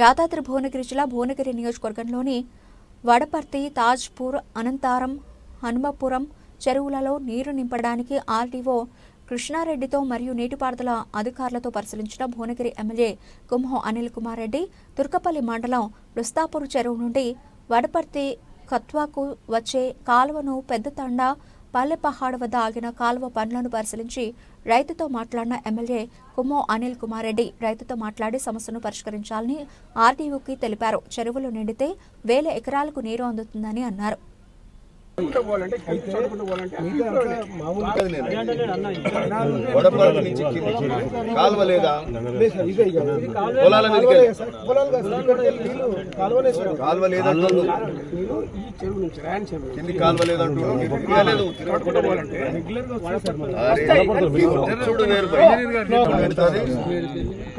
యాదాద్రి భువనగిరి జిల్లా భువనగిరి నియోజకవర్గంలోని వడపర్తి, తాజ్పూర్, అనంతారం, హనుమపురం చెరువులలో నీరు నింపడానికి ఆర్డీఓ కృష్ణారెడ్డితో మరియు నీటిపారుదల అధికారులతో పరిశీలించిన భువనగిరి ఎమ్మెల్యే కుంభం అనిల్ కుమార్ రెడ్డి తుర్కపల్లి మండలం రుస్తాపూర్ చెరువు నుండి వడపర్తి కత్వాకు వచ్చే కాలువను పెద్దతండా పల్లెపహాడ్ వద్ద ఆగిన కాలువ పనులను పరిశీలించి రైతుతో మాట్లాడిన ఎమ్మెల్యే కుంభం అనిల్ కుమార్ రెడ్డి రైతుతో మాట్లాడి సమస్యను పరిష్కరించాలని ఆర్డీఓకి తెలిపారు. చెరువులు నిండితే 1000 ఎకరాలకు నీరు అందుతుందని అన్నారు. కాలువ లేదా కాలువ లేదంటున్నారు, కింది కాలువ లేదంటున్నారు.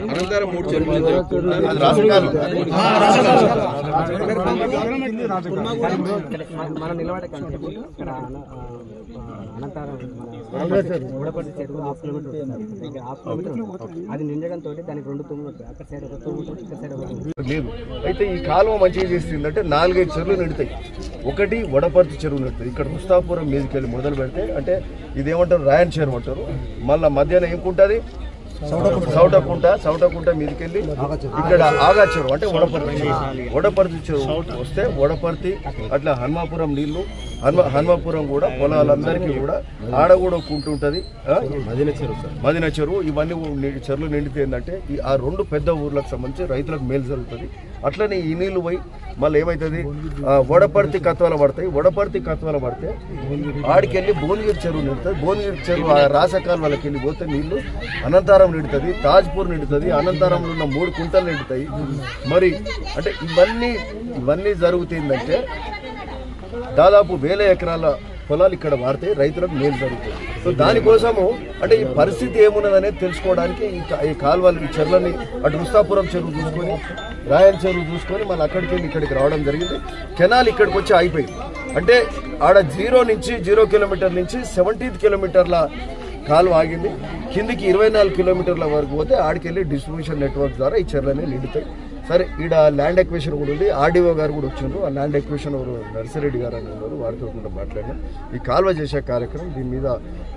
అనంతరం 3 చెరువులు అది రాసకాలం మనం నిలబడే ఇక్కడ అనంతరం వడపర్తి చెరువు 1/2 కిలోమీటర్ అది నిండడంతో దానికి 2 తుమ్ములు అక్కడ సైడ్ ఒక తుమ్ము ఇక్కడ సైడ్ ఒక లేదు. అయితే ఈ కాలువ మంచిగా చేస్తుందంటే 4-5 చెరువులు నిండుతాయి. ఒకటి వడపర్తి చెరువు నిండుతుంది. ఇక్కడ ముస్తాపురం మీదకి వెళ్ళి మొదలు పెడితే అంటే ఇదేమంటారు రాయన్ చెరువు అంటారు. మళ్ళీ మధ్యాహ్నం ఏముంటుంది సౌటకుంట మీదకెళ్ళి ఇక్కడ ఆగా చెరువు అంటే వడపర్తి చెరువు వస్తే వడపర్తి అట్లా హనుమాపురం నీళ్లు హనుమాపురం కూడా పొలాలందరికీ కూడా ఆడ కూడా కుంటుంటది మదిన చెరువు. ఇవన్నీ చెరువులు నిండితే ఏంటంటే ఆ 2 పెద్ద ఊర్లకు సంబంధించి రైతులకు మేలు జరుగుతుంది. అట్లనే ఈ నీళ్లు పోయి మళ్ళీ ఏమవుతుంది వడపర్తి కత్వాల పడతాయి. వడపర్తి కత్వాల పడితే ఆడికెళ్ళి భువనగిరి చెరువు నిండుతుంది. భువనగిరి చెరువు ఆ రాసకాల వాళ్ళకి వెళ్ళి పోతే నీళ్లు అనంతారం నిండుతుంది, తాజ్పూర్ నిండుతుంది, అనంతరంలో ఉన్న 3 కుంటలు నిండుతాయి. మరి అంటే ఇవన్నీ జరుగుతుందంటే దాదాపు 1000 ఎకరాల పొలాలు ఇక్కడ వాడితే రైతులకు మేలు జరుగుతుంది. సో దానికోసము అంటే ఈ పరిస్థితి ఏమున్నదనేది తెలుసుకోవడానికి ఈ కాలువలు ఈ చెరువులని అటు రుస్తాపురం చెరువు చూసుకొని రాయల్ చెరువు చూసుకొని మళ్ళీ అక్కడికి వెళ్ళి ఇక్కడికి రావడం జరిగింది. కెనాల్ ఇక్కడికి వచ్చి ఆగిపోయింది. అంటే ఆడ 0 కిలోమీటర్ నుంచి 17 కిలోమీటర్ల కాలువ ఆగింది. కిందికి 24 కిలోమీటర్ల వరకు పోతే ఆడికెళ్ళి డిస్ట్రిబ్యూషన్ నెట్వర్క్ ద్వారా ఈ చెరువులన్నీ నిండుతాయి. సరే ఈడ ల్యాండ్ ఎక్వేషన్ కూడా ఉంది. ఆర్డీఓ గారు కూడా వచ్చిండ్రు. ఆ ల్యాండ్ ఎక్వేషన్ ఎవరు నర్సిరెడ్డి గారు అని ఉన్నారు, వారితో కూడా మాట్లాడినా ఈ కాలువ చేసే కార్యక్రమం దీని మీద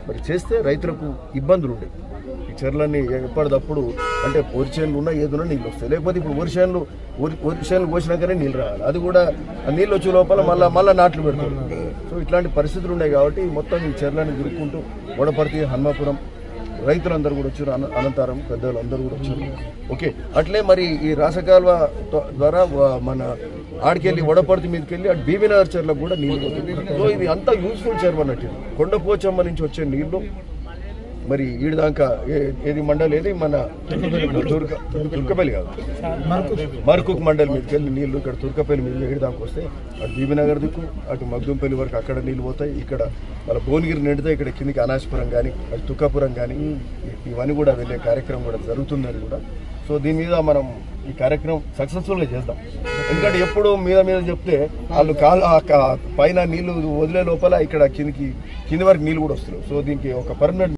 మరి చేస్తే రైతులకు ఇబ్బందులు ఉంటాయి. ఈ చెరువులన్నీ ఎప్పటికప్పుడు అంటే వరిచేనులు ఉన్నా ఏదున్నా నీళ్ళు వస్తాయి. లేకపోతే ఇప్పుడు వరిచేనులు పోసినాకనే నీళ్ళు రావాలి. అది కూడా ఆ నీళ్ళు వచ్చే లోపల మళ్ళీ నాట్లు పెడతారు. సో ఇట్లాంటి పరిస్థితులు ఉన్నాయి కాబట్టి మొత్తం ఈ చెరువులను తిరుక్కుంటూ వడపర్తి హనుమాపురం రైతులందరూ కూడా వచ్చారు, అనంతరం పెద్దలు అందరూ కూడా వచ్చారు. ఓకే అట్లే మరి ఈ రాసకాలువ ద్వారా మన ఆడికెళ్ళి వడపర్తి మీదకి వెళ్ళి అటు బీబీనగర్ చెరువులకు కూడా నీళ్ళు పోతుంది. సో ఇది అంతా యూస్ఫుల్ చెరువు అన్నట్టు. కొండపోచమ్మ నుంచి వచ్చే నీళ్లు మరి ఈడదాకా ఏది మండలి ఏది మన తుర్కపల్లి కాదు మర్కుక్ మండలి మీదకి వెళ్ళి నీళ్లు ఇక్కడ తుర్కపల్లి మీద ఈడదాకా వస్తే అటు బీబీనగర్ దిక్కు అటు మగ్దుంపల్లి వరకు అక్కడ నీళ్ళు పోతాయి. ఇక్కడ మన భువనగిరి నిండితే ఇక్కడ కిందికి అనాశపురం కానీ అటు తుక్కాపురం కానీ ఇవన్నీ కూడా వెళ్ళే కార్యక్రమం కూడా జరుగుతుందని కూడా. సో దీని మీద మనం ఈ కార్యక్రమం సక్సెస్ఫుల్గా చేద్దాం. ఎందుకంటే ఎప్పుడు మీద చెప్తే వాళ్ళు పైన నీళ్లు వదిలే లోపల ఇక్కడ కింది వరకు నీళ్ళు కూడా వస్తున్నాయి. సో దీనికి ఒక పర్మనెంట్